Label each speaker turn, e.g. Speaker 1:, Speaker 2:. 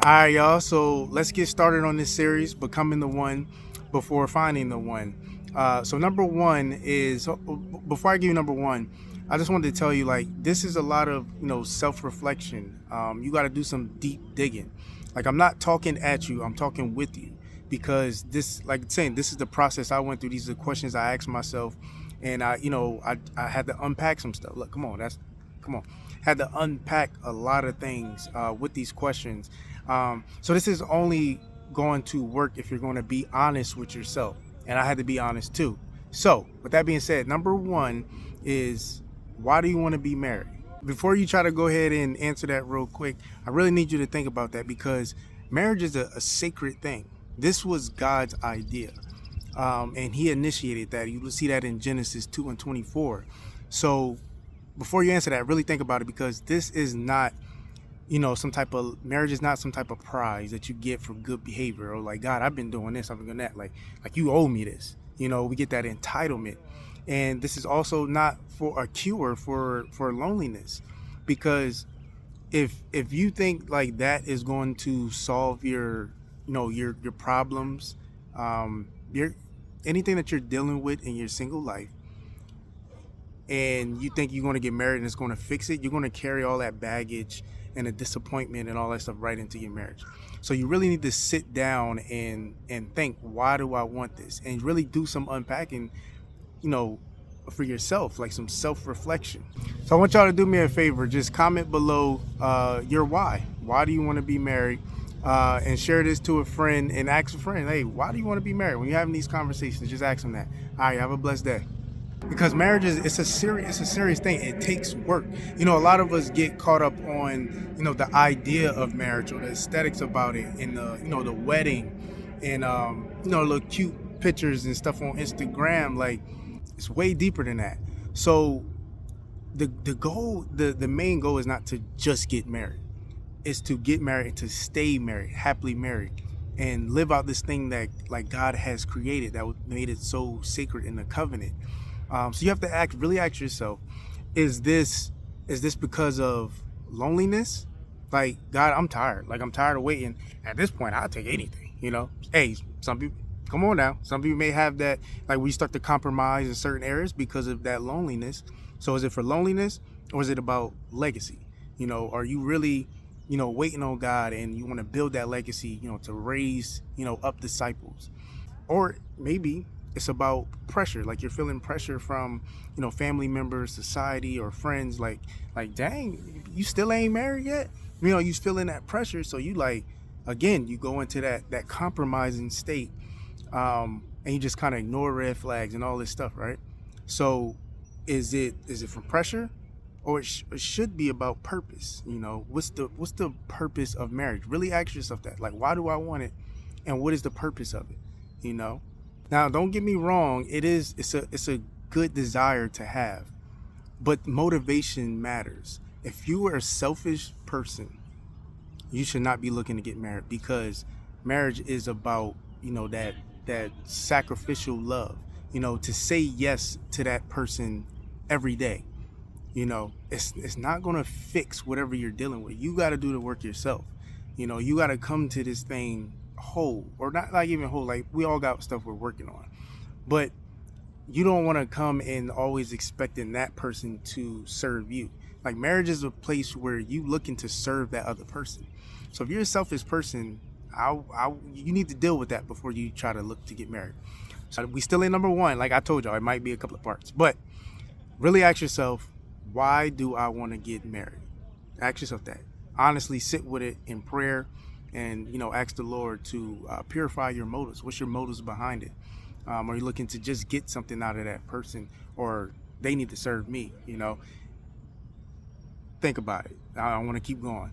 Speaker 1: All right, y'all. So let's get started on this series, Becoming the One Before Finding the One. So, number one is, before I give you number one, I just wanted to tell you, like, this is a lot of, self reflection. You got to do some deep digging. Like, I'm not talking at you, I'm talking with you because this, like saying, this is the process I went through. These are the questions I asked myself. And I had to unpack some stuff. Look, come on. Had to unpack a lot of things with these questions. So this is only going to work if you're going to be honest with yourself. And I had to be honest too. So with that being said, number one is, why do you want to be married? Before you try to go ahead and answer that real quick, I really need you to think about that because marriage is a sacred thing. This was God's idea. And he initiated that. You will see that in Genesis 2 and 24. So before you answer that, really think about it because this is not, some type of marriage is not some type of prize that you get for good behavior or like, God, I've been doing this, I've been doing that. Like you owe me this. We get that entitlement. And this is also not for a cure for loneliness, because if you think like that is going to solve your problems, your anything that you're dealing with in your single life, and you think you're going to get married and it's going to fix it, you're going to carry all that baggage and the disappointment and all that stuff right into your marriage. So you really need to sit down and think, why do I want this? And really do some unpacking, you know, for yourself, like some self-reflection. So I want y'all to do me a favor, just comment below your why. Why do you want to be married? And share this to a friend and ask a friend, hey, why do you want to be married? When you're having these conversations, just ask them that. All right, have a blessed day. Because marriage is it's a serious thing. It takes work. A lot of us get caught up on the idea of marriage or the aesthetics about it, and the wedding, and the cute pictures and stuff on Instagram. Like, it's way deeper than that. So the main goal is not to just get married. It's to get married and to stay married, happily married, and live out this thing that like God has created, that made it so sacred in the covenant. So you have to really ask yourself, is this because of loneliness? Like, God, I'm tired. Like, I'm tired of waiting. At this point, I'll take anything, Hey, some people, come on now. Some people may have that, like, we start to compromise in certain areas because of that loneliness. So is it for loneliness, or is it about legacy? Are you really, waiting on God, and you want to build that legacy, to raise, up disciples? Or maybe it's about pressure, like you're feeling pressure from family members, society, or friends, like dang, you still ain't married yet. You feeling that pressure, so you, like, again, you go into that compromising state, and you just kind of ignore red flags and all this stuff, right? So is it from pressure, or it should be about purpose? What's the purpose of marriage? Really ask yourself that, like, why do I want it, and what is the purpose of it? Now, don't get me wrong, it's a good desire to have, but motivation matters. If you are a selfish person, you should not be looking to get married, because marriage is about, that sacrificial love, to say yes to that person every day. It's not going to fix whatever you're dealing with. You got to do the work yourself. You got to come to this thing whole, or not like even whole. Like, we all got stuff we're working on, but you don't want to come in always expecting that person to serve you. Like, marriage is a place where you looking to serve that other person. So if you're a selfish person, you need to deal with that before you try to look to get married. So we still in number one. Like I told y'all, it might be a couple of parts, but really ask yourself, why do I want to get married? Ask yourself that. Honestly, sit with it in prayer, and ask the Lord to purify your motives. What's your motives behind it? Are you looking to just get something out of that person, or they need to serve me? Think about it. I want to keep going.